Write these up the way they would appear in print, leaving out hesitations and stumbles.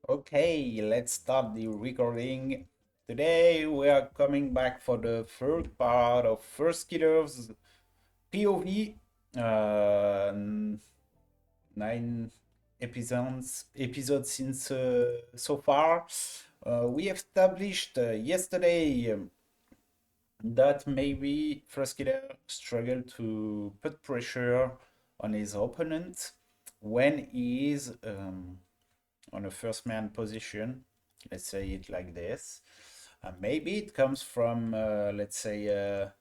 Okay, let's start the recording. Today we are coming back for the third part of Firstkiller's POV. Uh, 9 episodes since so far. We established yesterday that maybe Firstkiller struggled to put pressure on his opponent when he is on a first man position. Let's say it like this. Maybe it comes from, let's say, a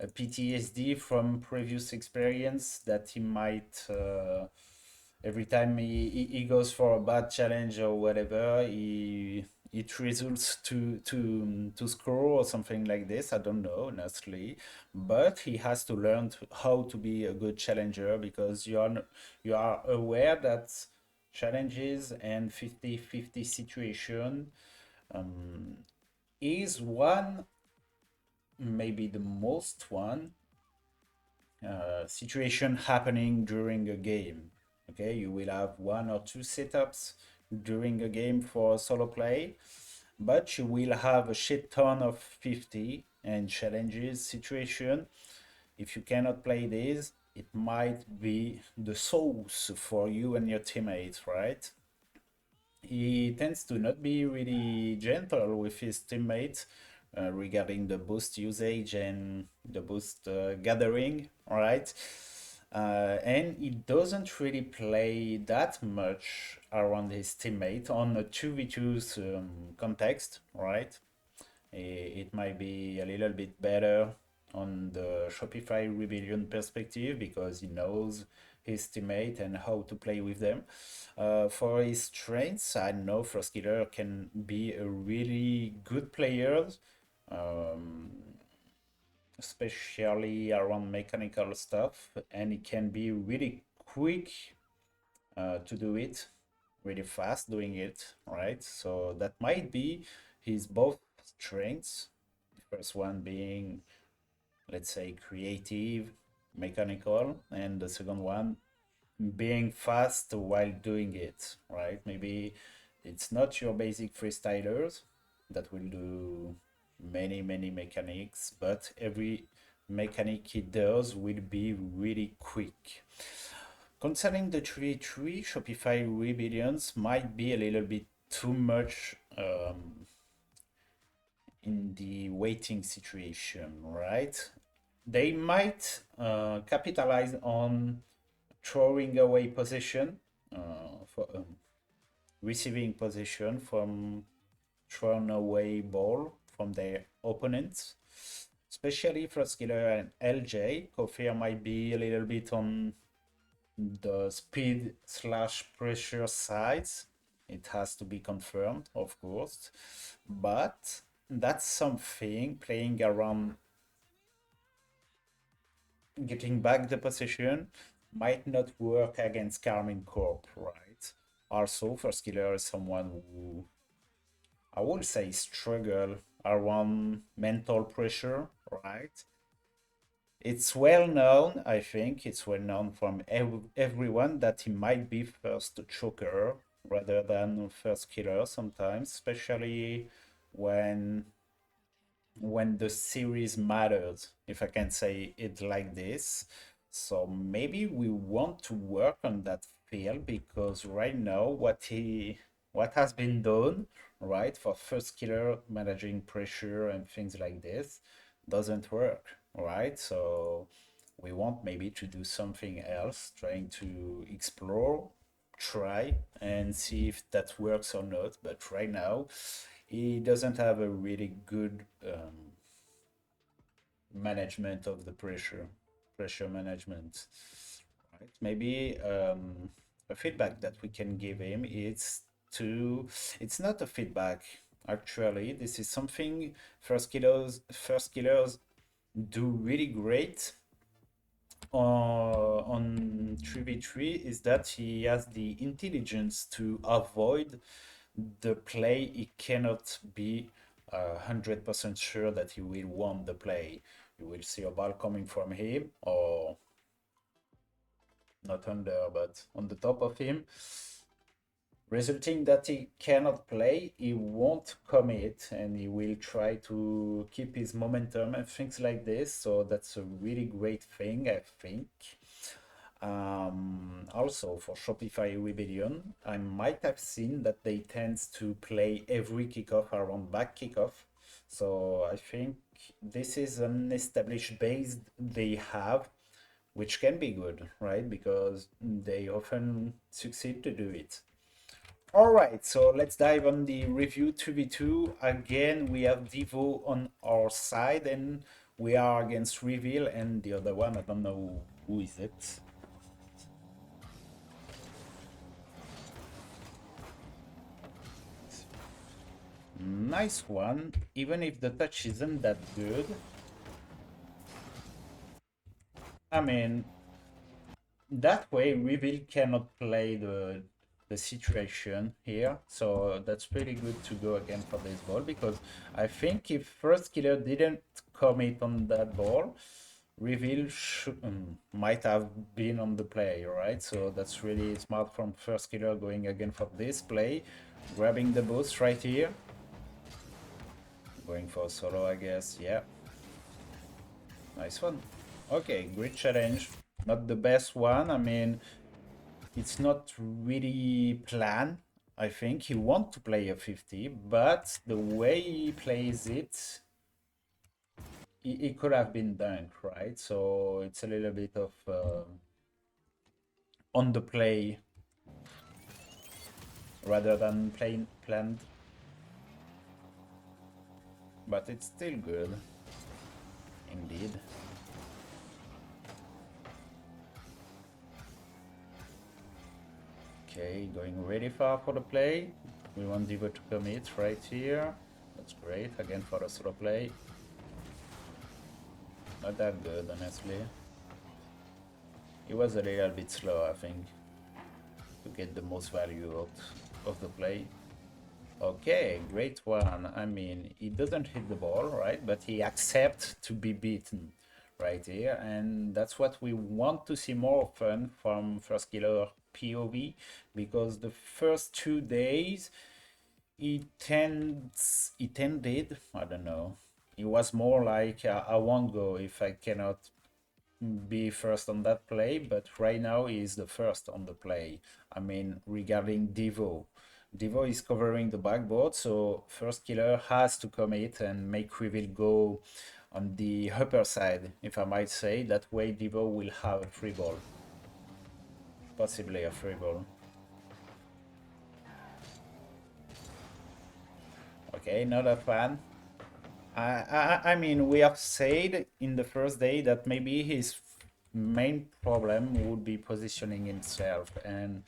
PTSD from previous experience that he might, every time he goes for a bad challenge or whatever, it results to score or something like this. I don't know, honestly, but he has to learn how to be a good challenger because you are aware that challenges and 50-50 situation um, is one, maybe the most one situation happening during a game. Okay, you will have one or two setups during a game for solo play, but you will have a shit ton of 50 and challenges situation. If you cannot play this, it might be the source for you and your teammates, right? He tends to not be really gentle with his teammates regarding the boost usage and the boost gathering, right? And he doesn't really play that much around his teammate on a 2v2 context, right? It might be a little bit better on the Shopify Rebellion perspective because he knows his teammate and how to play with them. For his strengths, I know Firstkiller can be a really good player, um, especially around mechanical stuff, and he can be really quick to do it, really fast doing it, right? So that might be his both strengths. The first one being, let's say, creative, mechanical, and the second one being fast while doing it, right? Maybe it's not your basic freestylers that will do many mechanics, but every mechanic he does will be really quick. Concerning the 3 Shopify rebellions might be a little bit too much in the waiting situation, right? They might capitalize on throwing away position, for receiving position from thrown away ball from their opponents. Especially for Skiller and LJ, Kofir might be a little bit on the speed slash pressure sides. It has to be confirmed, of course, but that's something playing around getting back the position might not work against Carmine Corp, right? Also, Firstkiller is someone who I would say struggle around mental pressure, right? It's well known, I think, it's well known from everyone that he might be first choker rather than first killer sometimes, especially when the series matters, if I can say it like this. So maybe we want to work on that field because right now what has been done, right, for Firstkiller managing pressure and things like this doesn't work, right? So we want maybe to do something else, trying to explore, try and see if that works or not. But right now, he doesn't have a really good management of the pressure management, right? Maybe a feedback that we can give him is to, it's not a feedback actually, this is something first killers do really great on 3v3 is that he has the intelligence to avoid the play he cannot be 100% sure that he will win the play. You will see a ball coming from him, or not under, but on the top of him, resulting that he cannot play, he won't commit, and he will try to keep his momentum and things like this. So that's a really great thing, I think. Also for Shopify Rebellion, I might have seen that they tend to play every kickoff around back kickoff. So I think this is an established base they have, which can be good, right? Because they often succeed to do it. All right, so let's dive on the review 2v2. Again, we have Devo on our side, and we are against Reveal, and the other one, I don't know who is it. Nice one, even if the touch isn't that good. I mean, that way Reveal cannot play the situation here, so that's pretty good to go again for this ball, because I think if Firstkiller didn't commit on that ball, Reveal might have been on the play, right? So that's really smart from Firstkiller going again for this play, grabbing the boost right here. Going for a solo, I guess, yeah. Nice one. Okay, great challenge. Not the best one. I mean, it's not really planned. I think he wants to play a 50, but the way he plays it, it could have been done, right? So it's a little bit of on the play rather than plain planned. But it's still good. Indeed. Okay, going really far for the play. We want Devo to commit right here. That's great. Again for a solo play. Not that good, honestly. It was a little bit slow, I think, to get the most value out of the play. Okay, great one. I mean, he doesn't hit the ball, right? But he accepts to be beaten right here. And that's what we want to see more often from Firstkiller POV, because the first 2 days, it tended, I don't know, it was more like I won't go if I cannot be first on that play, but right now he is the first on the play. I mean, regarding Devo is covering the backboard, so Firstkiller has to commit and make Reveal go on the upper side, if I might say. That way Devo will have a free ball. Possibly a free ball. Okay, not a fan. I mean, we have said in the first day that maybe his main problem would be positioning himself, and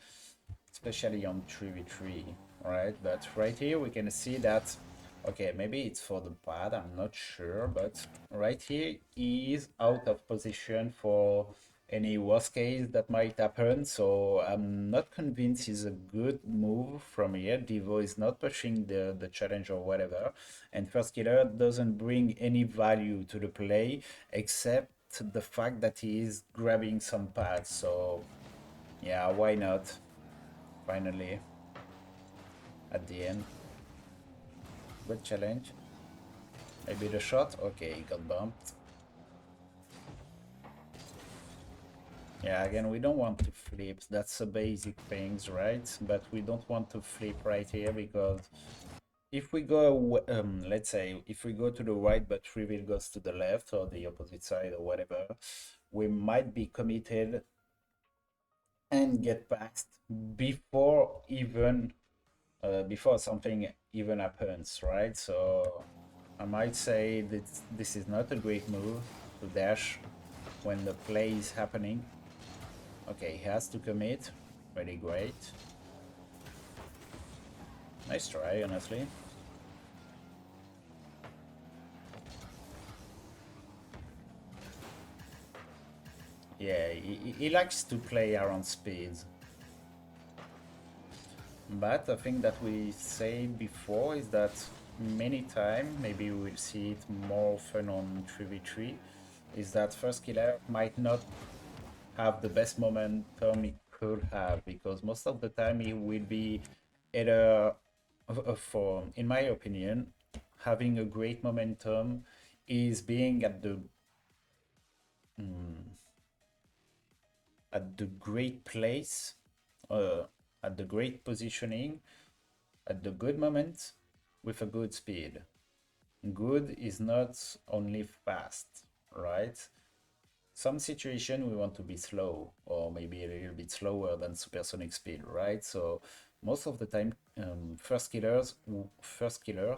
especially on 3v3, right? But right here we can see that, okay, maybe it's for the pad, I'm not sure, but right here he is out of position for any worst case that might happen, so I'm not convinced it's a good move from here. Devo is not pushing the challenge or whatever, and Firstkiller doesn't bring any value to the play except the fact that he is grabbing some pads, so yeah, why not? Finally, at the end. Good challenge. Maybe the shot? Okay, he got bumped. Yeah, again, we don't want to flip. That's the basic things, right? But we don't want to flip right here, because if we go, let's say, if we go to the right but Reveal goes to the left or the opposite side or whatever, we might be committed and get passed before even before something even happens, right? So I might say that this is not a great move to dash when the play is happening. Okay, he has to commit. Really great. Nice try, honestly. Yeah, he likes to play around speeds. But the thing that we said before is that many times, maybe we'll see it more often on 3v3, is that Firstkiller might not have the best momentum he could have, because most of the time he will be either for, in my opinion, having a great momentum is being at the great place, at the great positioning, at the good moment, with a good speed. Good is not only fast, right? Some situation we want to be slow, or maybe a little bit slower than supersonic speed, right? So most of the time, Firstkiller,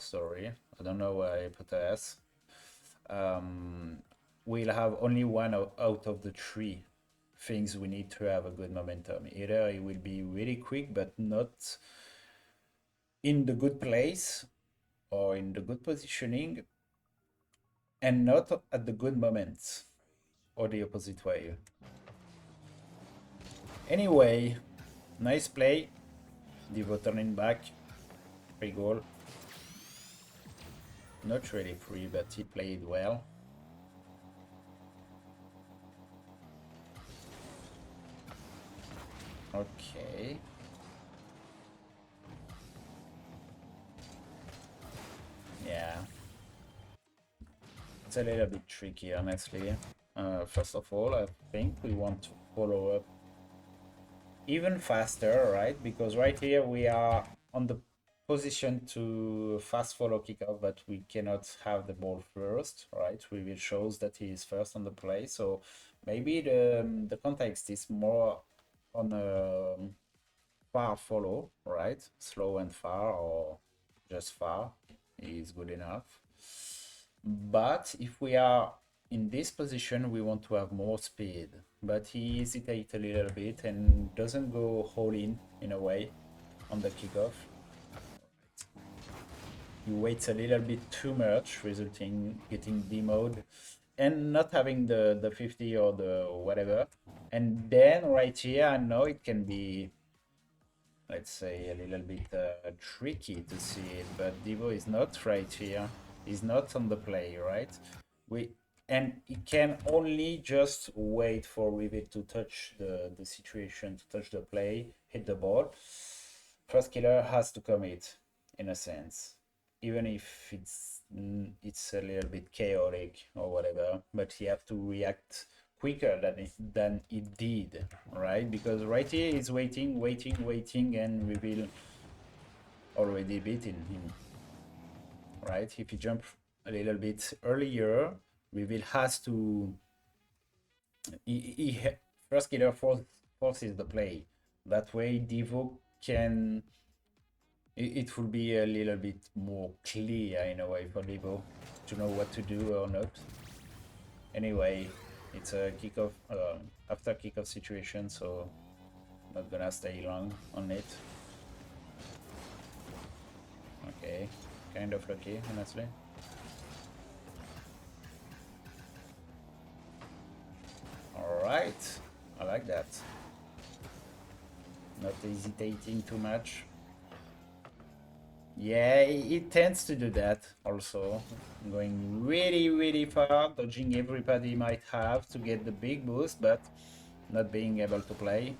sorry, I don't know why I put a S, we'll have only one out of the three things we need to have a good momentum. Either it will be really quick but not in the good place or in the good positioning and not at the good moments, or the opposite way. Anyway, nice play. Devo turning back. Free goal. Not really free, but he played well. Okay. Yeah. It's a little bit tricky, honestly. First of all, I think we want to follow up even faster, right? Because right here we are on the position to fast follow kickoff, but we cannot have the ball first, right? We will shows that he is first on the play, so maybe the context is more on a far follow, right? Slow and far, or just far is good enough. But if we are in this position, we want to have more speed. But he hesitates a little bit and doesn't go all in a way, on the kickoff. He waits a little bit too much, resulting getting demoed and not having the 50 or the whatever. And then right here, I know it can be, let's say, a little bit tricky to see it, but Devo is not right here. He's not on the play, right? And he can only just wait for Rivet to touch the situation, to touch the play, hit the ball. Firstkiller has to commit, in a sense, even if it's a little bit chaotic or whatever, but he have to react quicker than it did, right? Because right here he's waiting, and we will already beaten him, right? If he jump a little bit earlier, we will has to. Firstkiller forces the play. That way, Devo can. It will be a little bit more clear in a way for Devo to know what to do or not. Anyway, it's a kickoff, after kickoff situation, so not gonna stay long on it. Okay, kind of lucky, honestly. Alright, I like that. Not hesitating too much. Yeah, it tends to do that also. Going really far, dodging everybody might have to get the big boost, but not being able to play.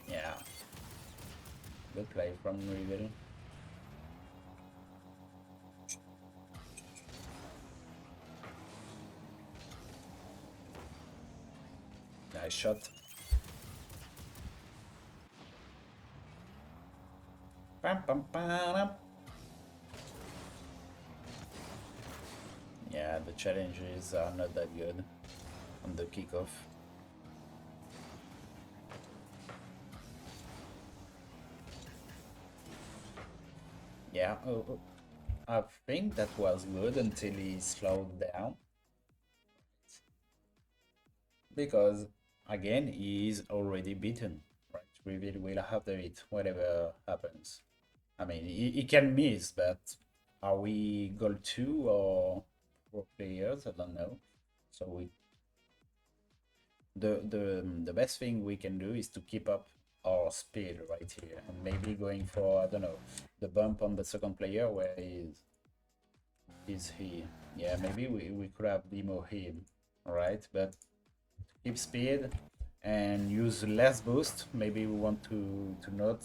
Yeah. Good play from Reveal. Nice shot. Pam, pam, pam. Yeah, the challenges are not that good on the kickoff. Yeah, I think that was good until he slowed down. Because, again, he is already beaten, right? Reveal will have it, whatever happens. I mean, he can miss, but are we goal 2 or 4 players? I don't know. So the best thing we can do is to keep up our speed right here, and maybe going for, I don't know, the bump on the second player. Where is he? Yeah, maybe we could have demo him, all right? But keep speed and use less boost. Maybe we want to not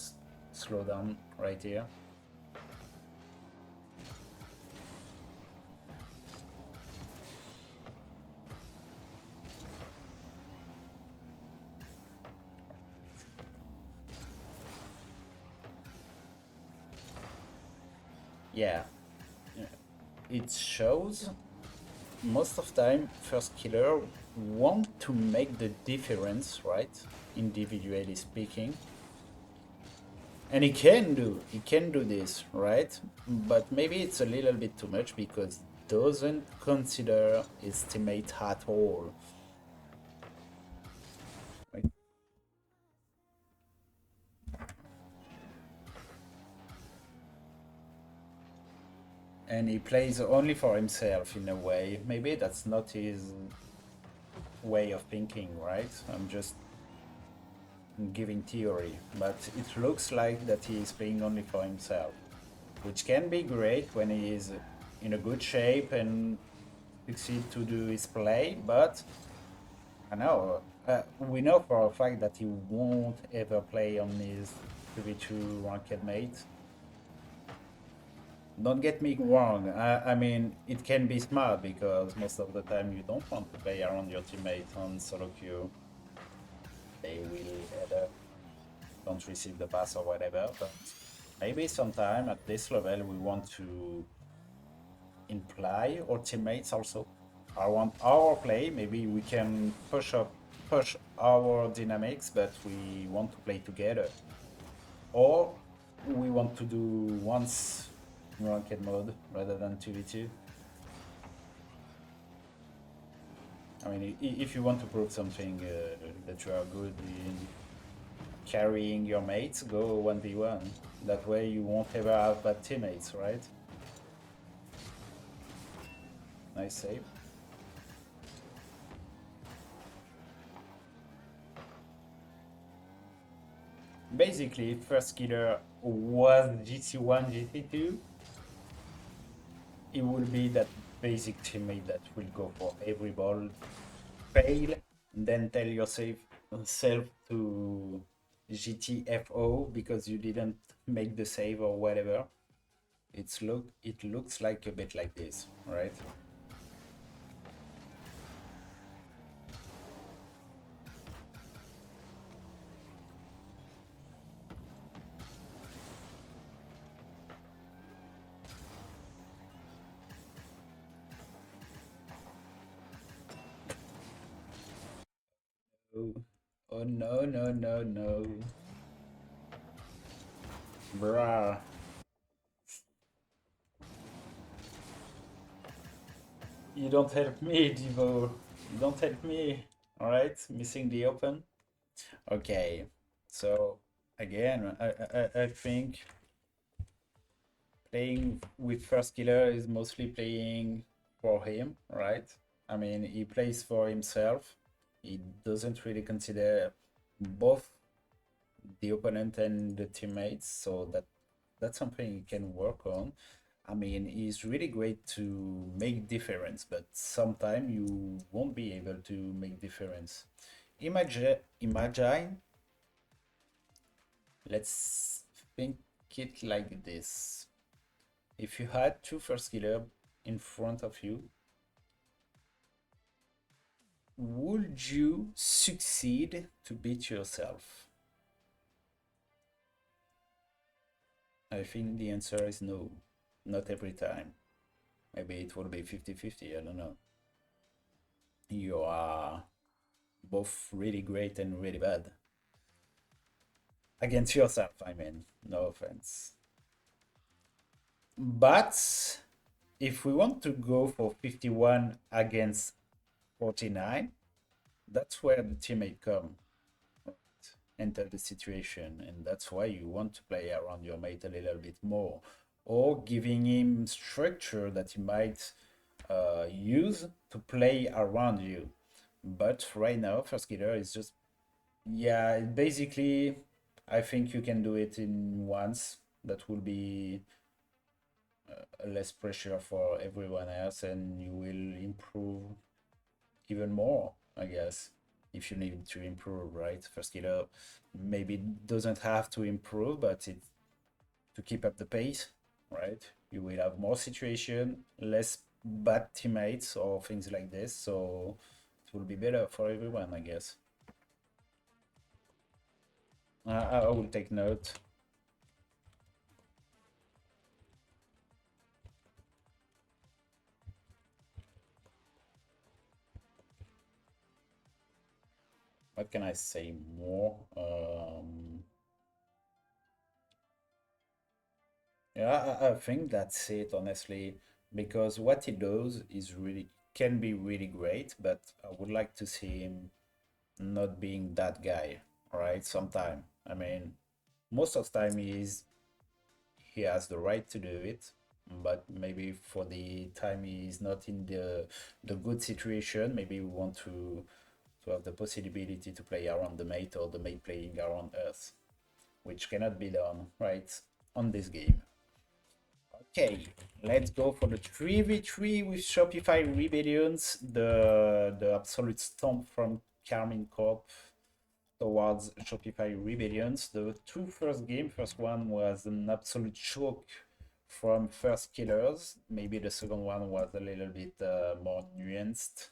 slow down right here. Yeah, it shows most of time Firstkiller want to make the difference, right? Individually speaking. And he can do this, right? But maybe it's a little bit too much because he doesn't consider his teammate at all. Right? And he plays only for himself in a way. Maybe that's not his way of thinking, right? I'm just giving theory, but it looks like that he is playing only for himself, which can be great when he is in a good shape and succeed to do his play, but I know we know for a fact that he won't ever play on his 2v2 ranked mate. Don't get me wrong, I mean, it can be smart because most of the time you don't want to play around your teammate on solo queue. They will either don't receive the pass or whatever, but maybe sometime at this level we want to imply our teammates also. I want our play, maybe we can push our dynamics, but we want to play together. Or we want to do once in ranked mode rather than 2v2. I mean, if you want to prove something that you are good in carrying your mates, go 1v1. That way you won't ever have bad teammates, right? Nice save. Basically, Firstkiller was GC1, GC2. It will be that basic teammate that will go for every ball, fail, and then tell yourself to GTFO because you didn't make the save or whatever. It looks like a bit like this, right? Oh, oh no, no, no, no. Bruh. You don't help me, Divo. You don't help me. Alright, missing the open. Okay, so again, I think playing with Firstkiller is mostly playing for him, right? I mean, he plays for himself. He doesn't really consider both the opponent and the teammates, so that's something he can work on. I mean, he's really great to make difference, but sometimes you won't be able to make difference. Imagine, let's think it like this. If you had two Firstkiller in front of you, would you succeed to beat yourself? I think the answer is no. Not every time. Maybe it will be 50-50, I don't know. You are both really great and really bad. Against yourself, I mean. No offense. But if we want to go for 51 against 49, that's where the teammate come, right? Enter the situation, and that's why you want to play around your mate a little bit more, or giving him structure that he might use to play around you. But right now, Firstkiller is just, yeah, basically, I think you can do it in once. That will be less pressure for everyone else, and you will improve even more, I guess. if you need to improve, right? Firstkiller maybe doesn't have to improve, but it to keep up the pace, right? You will have more situation, less bad teammates or things like this, so it will be better for everyone, I guess. I will take note. What can I say more? Yeah, I think that's it, honestly, because what he does is really can be really great, but I would like to see him not being that guy, right? Sometime. I mean, most of the time he has the right to do it, but maybe for the time he's not in the good situation, maybe we want to have the possibility to play around the mate or the mate playing around Earth, which cannot be done, right, on this game. Okay, let's go for the 3v3 with Shopify Rebellions, the absolute stomp from Carmine Corp towards Shopify Rebellions. The two first game, first one was an absolute choke from Firstkillers. Maybe the second one was a little bit more nuanced.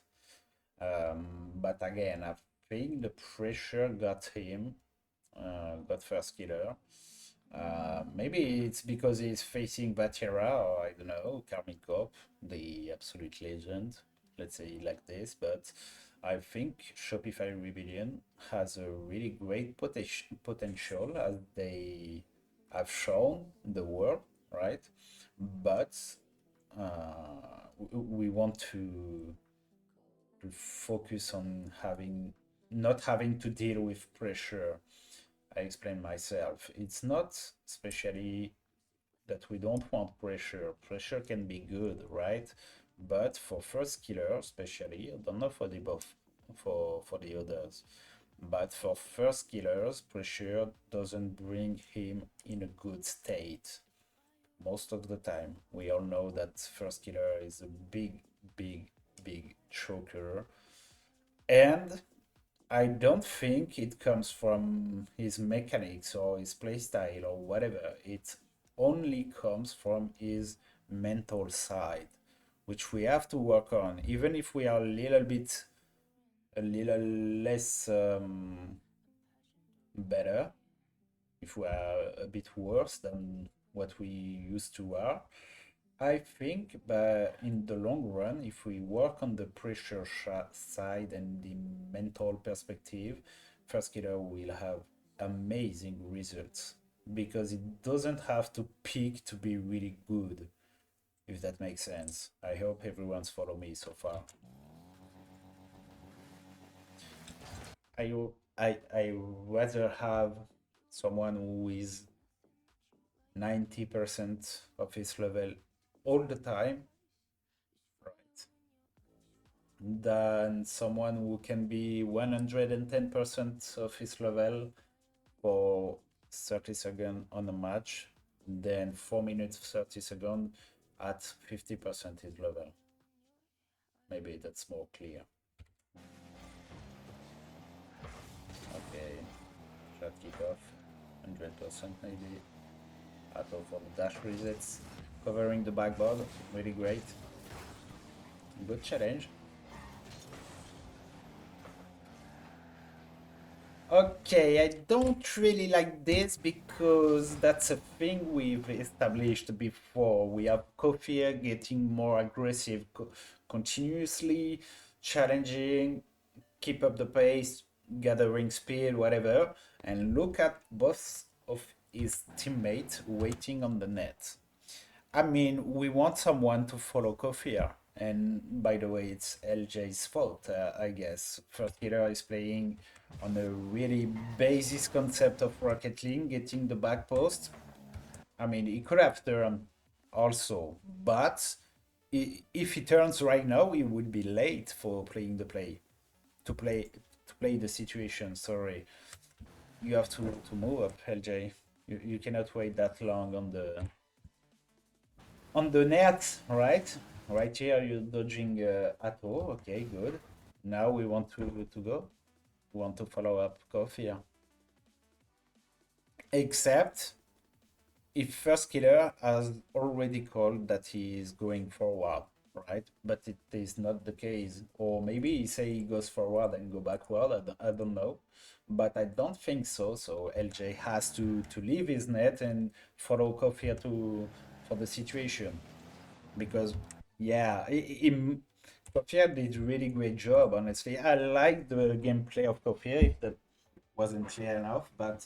But again, I think the pressure got him, got Firstkiller. Maybe it's because he's facing Batera or I don't know, Karmic Corp, the absolute legend. Let's say it like this, but I think Shopify Rebellion has a really great potential as they have shown the world, right? But we want to focus on having not having to deal with pressure. I explain myself. It's not especially that we don't want pressure. Pressure can be good, right? But for Firstkiller, especially, I don't know for the both for the others. But for Firstkillers, pressure doesn't bring him in a good state. Most of the time, we all know that Firstkiller is a big choker, and I don't think it comes from his mechanics or his playstyle or whatever. It only comes from his mental side, which we have to work on. Even if we are a little less better, if we are a bit worse than what we used to are, I think, but in the long run, if we work on the pressure side and the mental perspective, Firstkiller will have amazing results because it doesn't have to peak to be really good, if that makes sense. I hope everyone's follow me so far. I I rather have someone who is 90% of his level all the time, right? Than someone who can be 110% of his level for 30 seconds on a match, then 4 minutes 30 seconds at 50% his level. Maybe that's more clear. Okay, shot kick off, 100% maybe. Auto for the dash resets, covering the backboard, really great. Good challenge. Okay, I don't really like this because that's a thing we've established before. We have Kofir getting more aggressive continuously, challenging, keep up the pace, gathering speed, whatever. And look at both of his teammates waiting on the net. I mean, we want someone to follow Kofir. And by the way, it's LJ's fault, I guess. Firstkiller is playing on a really basis concept of Rocket League, getting the back post. I mean, he could have turned also, but if he turns right now, he would be late for playing the play. To play the situation, sorry. You have to move up, LJ. You cannot wait that long on the net, right? Right here, you're dodging Atto. Okay, good. Now we want to go. want to follow up coffee. Except if Firstkiller has already called that he is going forward, right? But it is not the case. Or maybe he say he goes forward and go backward. I don't know. But I don't think so. So LJ has to leave his net and follow Coffee for the situation. Because yeah, Coffee did really great job, honestly. I like the gameplay of Coffee, if that wasn't clear enough, but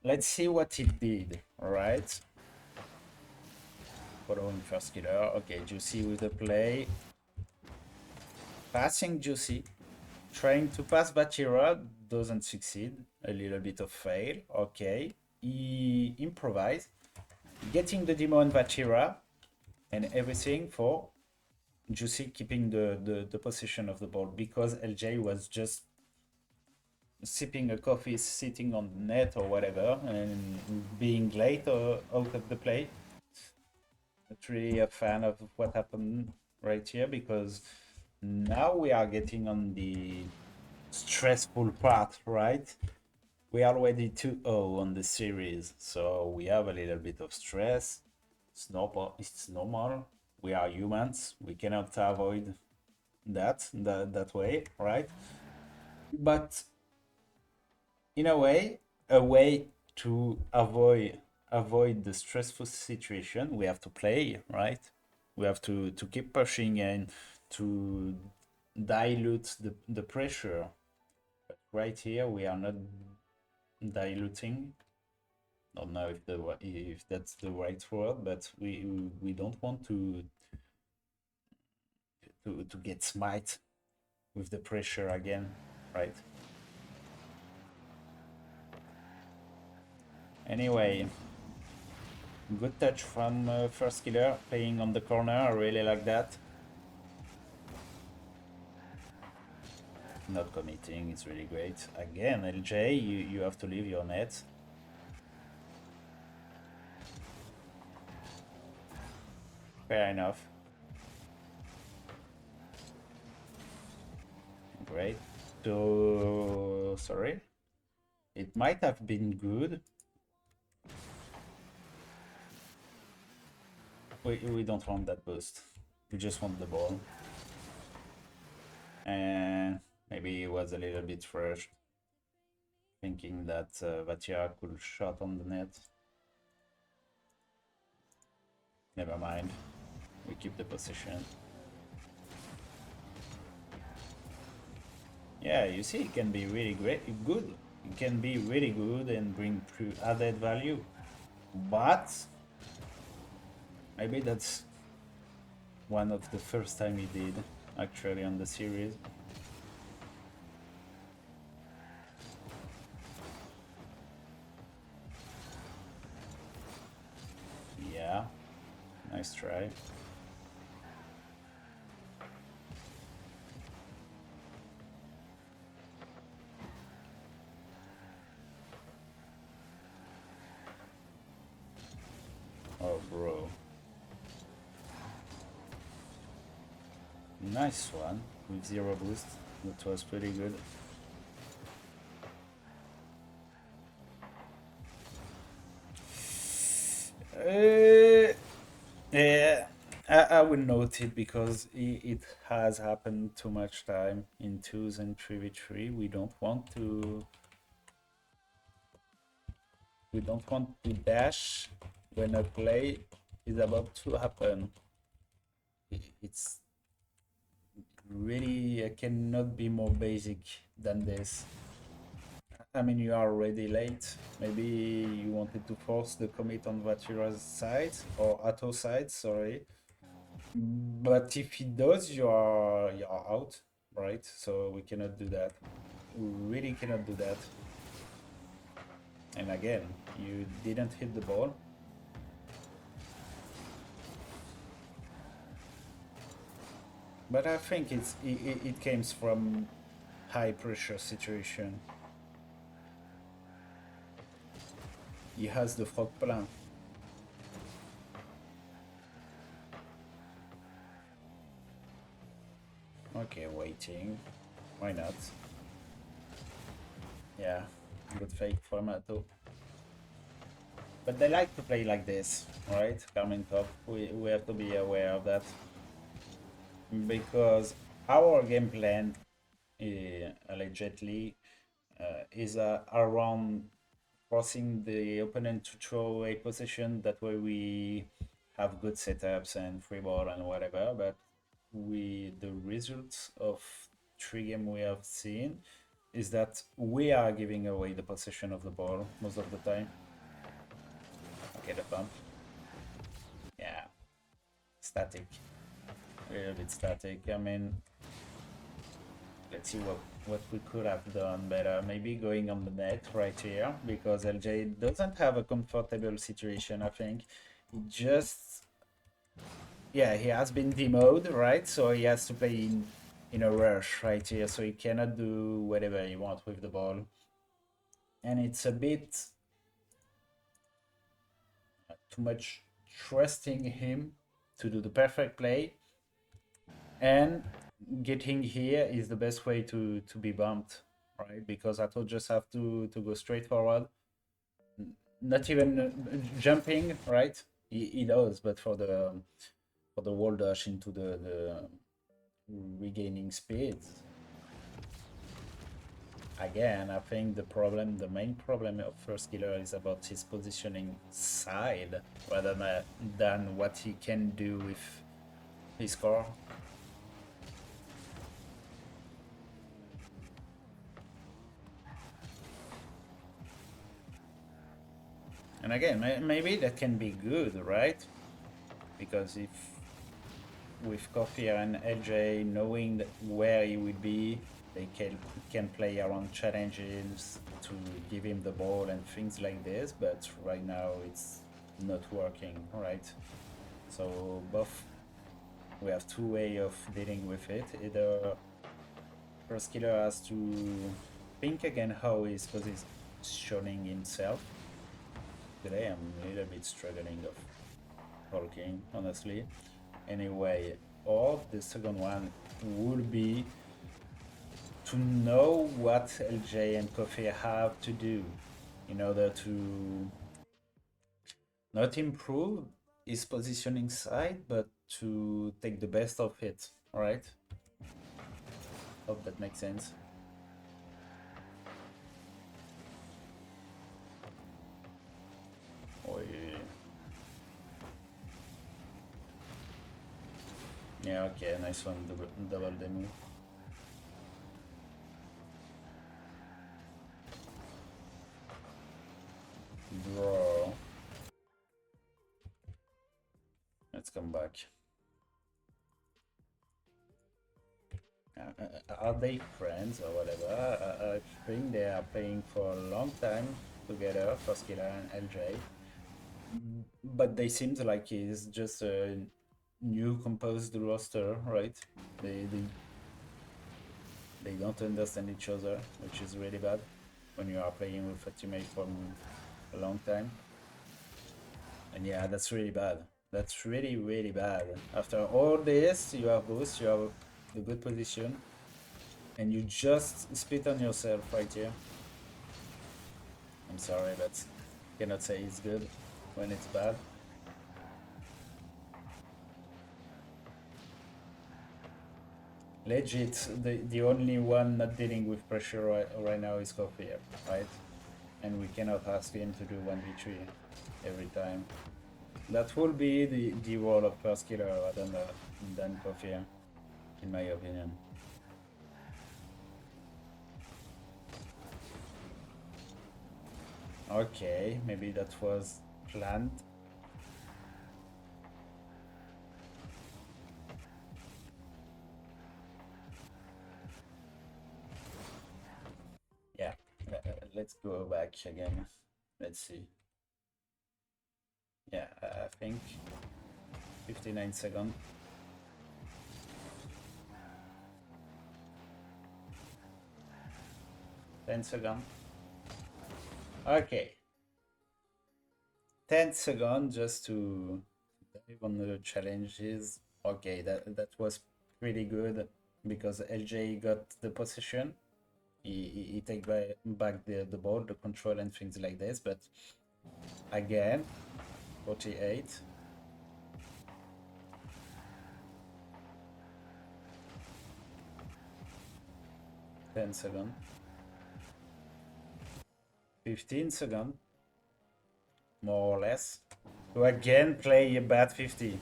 let's see what he did, alright? Following Firstkiller. Okay, Juicy with the play. Passing Juicy. Trying to pass Batira doesn't succeed. A little bit of fail. Okay. He improvised. Getting the demon Batira and everything for Juicy keeping the position of the ball because LJ was just sipping a coffee, sitting on the net or whatever, and being late out of the play. Not really a fan of what happened right here because now we are getting on the stressful part, right? We are already 2-0 on the series, so we have a little bit of stress. It's normal. It's normal. We are humans. We cannot avoid that way, right? But in a way to avoid the stressful situation, we have to play, right? We have to keep pushing and to dilute the pressure. But right here, we are not diluting. Don't know if that's the right word, but we don't want to get smite with the pressure again, right? Anyway, good touch from Firstkiller, playing on the corner. I really like that. Not committing, it's really great. Again, LJ, you have to leave your net. Fair enough. Great. So, sorry. It might have been good. We don't want that boost. We just want the ball. And maybe it was a little bit fresh, thinking that Vatia could shot on the net. Never mind. We keep the position. Yeah, you see, it can be really good. It can be really good and bring added value. But maybe that's one of the first time he did actually on the series. Yeah, nice try. Oh, bro. Nice one with 0 boost. That was pretty good. Yeah, I will note it because it has happened too much time in 2s and 3v3. We don't want to dash when a play is about to happen. It's really cannot be more basic than this. I mean, you are already late. Maybe you wanted to force the commit on Vatira's side or Atto's side, sorry. But if he does, you're out, right? So we cannot do that. We really cannot do that. And again, you didn't hit the ball. But I think it came from high pressure situation. He has the frog plan. Okay, waiting. Why not? Yeah, good fake format too. But they like to play like this, right? Carmine Top. We have to be aware of that. Because our game plan, allegedly, is around forcing the opponent to throw a position. That way we have good setups and free ball and whatever. But the results of 3 games we have seen is that we are giving away the possession of the ball most of the time. Okay, the pump. Yeah, static. A little bit static. I mean, let's see what we could have done better. Maybe going on the net right here, because LJ doesn't have a comfortable situation, I think. He just, yeah, he has been demoted, right? So he has to play in a rush right here, so he cannot do whatever he wants with the ball. And it's a bit too much trusting him to do the perfect play, and getting here is the best way to be bumped, right? Because Ato just have to go straight forward, not even jumping, right? He does, but for the wall dash into the regaining speed. Again, I think the main problem of Firstkiller is about his positioning side rather than what he can do with his core. And again, maybe that can be good, right? Because if with Coffee and LJ knowing where he will be, they can play around challenges to give him the ball and things like this. But right now it's not working, right? So both we have two ways of dealing with it. Either Firstkiller has to think again how he's positioning himself. Today I'm a little bit struggling of talking, honestly. Anyway, or the second one would be to know what LJ and Kofi have to do in order to not improve his positioning side, but to take the best of it, right? Hope that makes sense. Oh, yeah. Yeah, okay, nice one, double demo. Draw. Let's come back. Are they friends or whatever? I think they are playing for a long time together, Firstkiller and LJ. But they seems like it's just a new composed roster, right? They don't understand each other, which is really bad when you are playing with a teammate for a long time. And yeah, that's really bad. That's really, really bad. After all this, you have boost, you have a good position, and you just spit on yourself right here. I'm sorry, but cannot say it's good when it's bad. Legit, the only one not dealing with pressure right now is Coffee, right? And we cannot ask him to do 1v3 every time. That will be the role of Firstkiller rather than Coffee, in my opinion. Okay, maybe that was planned. Yeah, let's go back again. Let's see. Yeah, I think 59 seconds. 10 seconds. Okay. 10 seconds just to dive on the challenges. Okay, that was pretty good because LJ got the possession. He take back the ball, the control and things like this, but again, 48. Ten seconds. 15 seconds, more or less, to again play a bad 50.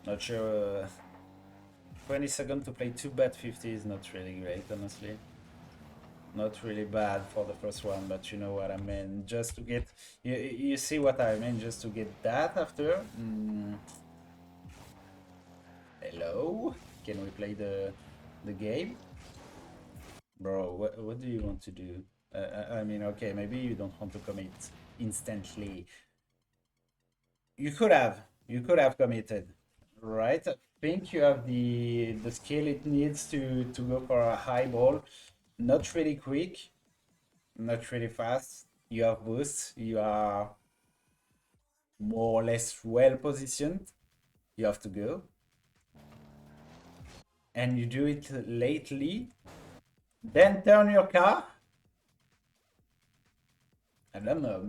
Not sure. 20 seconds to play two bad 50 is not really great, honestly. Not really bad for the first one, but you know what I mean. Just to get, you see what I mean. Just to get that after. Hello, can we play the game, bro? What do you want to do? I mean, okay, maybe you don't want to commit instantly. You could have committed, right? I think you have the skill it needs to go for a high ball. Not really quick, not really fast. You have boost. You are more or less well positioned. You have to go, and you do it lately. Then turn your car. I don't know.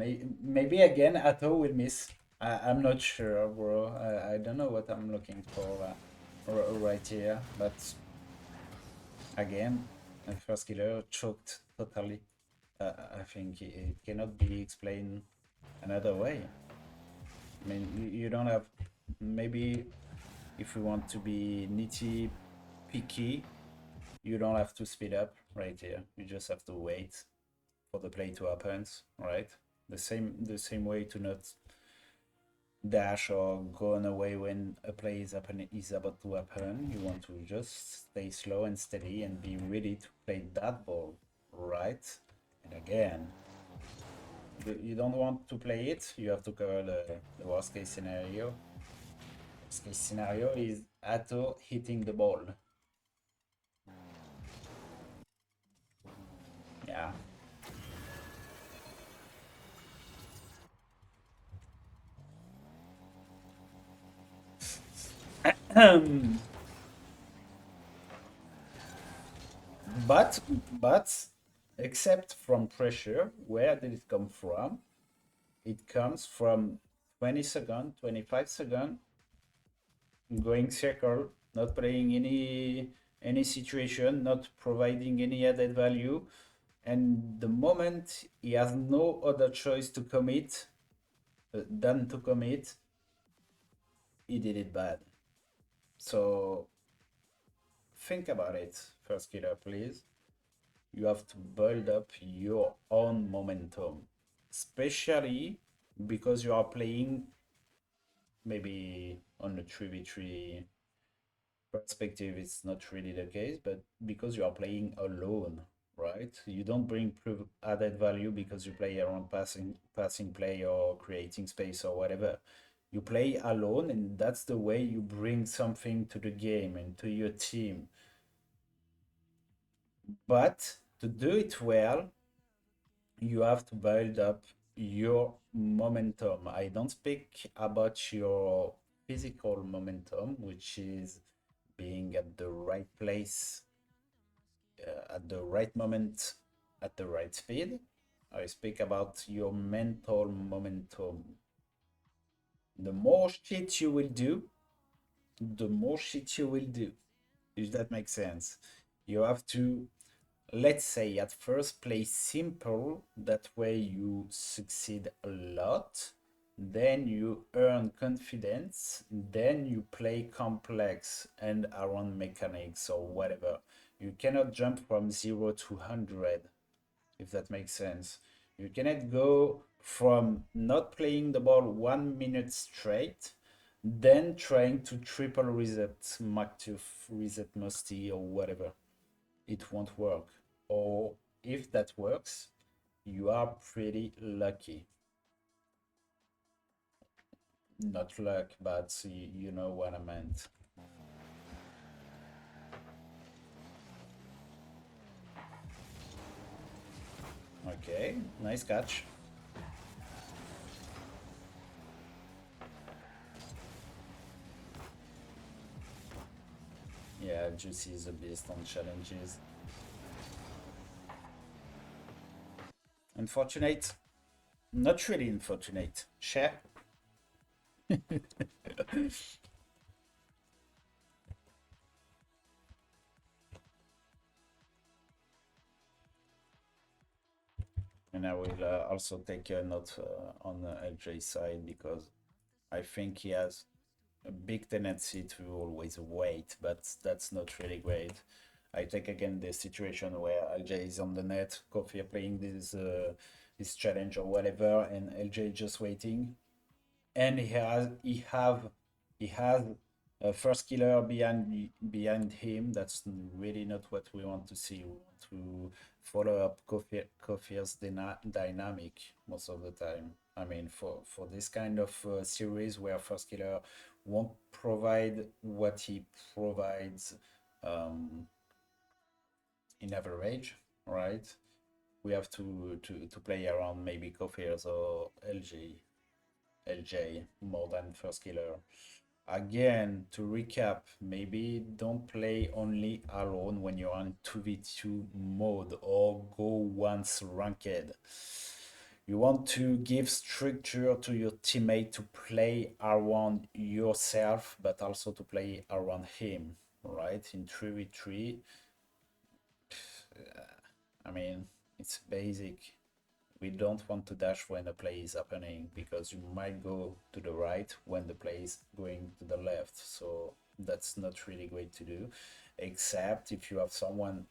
Maybe again Atto will miss. I'm not sure, bro. I don't know what I'm looking for right here, but again, my Firstkiller choked totally. I think it cannot be explained another way. I mean, you don't have. Maybe if we want to be nitty picky, you don't have to speed up right here. You just have to wait for the play to happen, right? The same way to not dash or go on away when a play is about to happen. You want to just stay slow and steady and be ready to play that ball, right? And again, you don't want to play it, you have to cover the worst case scenario. Worst case scenario is Atto hitting the ball. Yeah. but but except from pressure, where did it come from? It comes from 20 second, 25 second going circle, not playing any situation, not providing any added value, and the moment he has no other choice to commit than to commit, he did it bad. So think about it, Firstkiller, please. You have to build up your own momentum, especially because you are playing maybe on the 3v3 perspective. It's not really the case, but because you are playing alone, right? You don't bring added value because you play around passing play or creating space or whatever. You play alone, and that's the way you bring something to the game and to your team. But to do it well, you have to build up your momentum. I don't speak about your physical momentum, which is being at the right place at the right moment, at the right speed. I speak about your mental momentum. The more shit you will do, the more shit you will do. If that makes sense. You have to, let's say, at first play simple. That way you succeed a lot. Then you earn confidence. Then you play complex and around mechanics or whatever. You cannot jump from 0 to 100, if that makes sense. You cannot go from not playing the ball 1 minute straight, then trying to triple reset Mactuf, reset Musty, or whatever. It won't work. Or if that works, you are pretty lucky. Not luck, but you know what I meant. Okay, nice catch. Yeah, Juicy is a beast on challenges. Unfortunate. Not really unfortunate. Share. And I will also take a note on LJ's side because I think he has a big tendency to always wait, but that's not really great. I take again the situation where LJ is on the net, Kofi are playing this challenge or whatever, and LJ just waiting, and he has a Firstkiller behind him. That's really not what we want to see. We want to follow up Kofir's dynamic most of the time. I mean, for this kind of series where Firstkiller won't provide what he provides um, in average, right? We have to play around maybe Kofir's or LJ more than Firstkiller. Again, to recap, maybe don't play only alone when you're on 2v2 mode or go once ranked. You want to give structure to your teammate to play around yourself, but also to play around him, right? In 3v3, I mean, it's basic. We don't want to dash when a play is happening because you might go to the right when the play is going to the left. So that's not really great to do, except if you have someone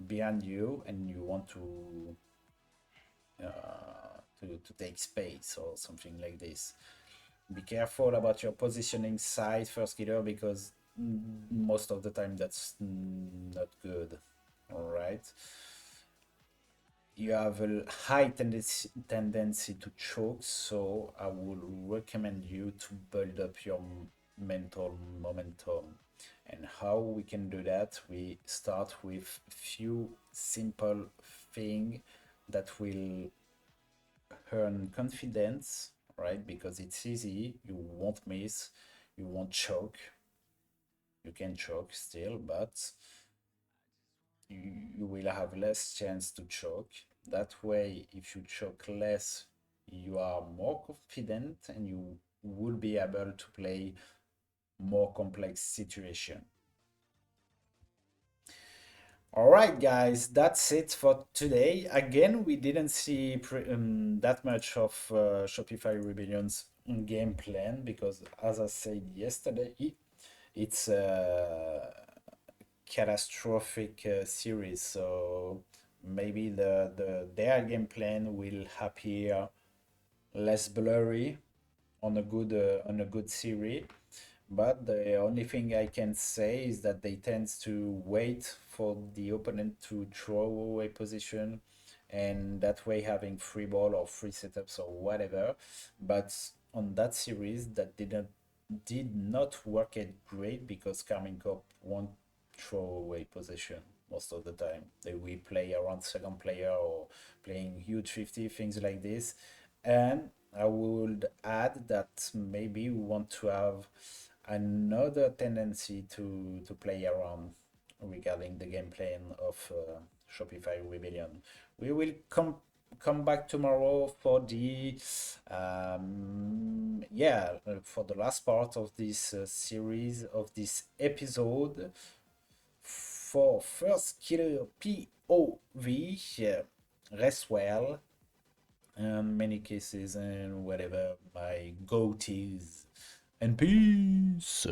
behind you and you want to take space or something like this. Be careful about your positioning side Firstkiller because most of the time that's not good. All right, you have a high tendency to choke, so I would recommend you to build up your mental momentum. And how we can do that? We start with few simple things that will earn confidence, right? Because it's easy, you won't miss, you won't choke. You can choke still, but you will have less chance to choke. That way, if you choke less, you are more confident and you will be able to play more complex situation. All right, guys, that's it for today. Again, we didn't see that much of Shopify Rebellion's game plan because, as I said yesterday, it's catastrophic series, so maybe their game plan will appear less blurry on a good series. But the only thing I can say is that they tend to wait for the opponent to throw away position, and that way having free ball or free setups or whatever. But on that series, that did not work it great because Carmine Corp won't throw away possession most of the time. They will play around second player or playing huge 50, things like this. And I would add that maybe we want to have another tendency to play around regarding the game plan of Shopify Rebellion. We will come back tomorrow for the for the last part of this series of this episode for Firstkiller POV. Rest well and many kisses and whatever my goatees and peace.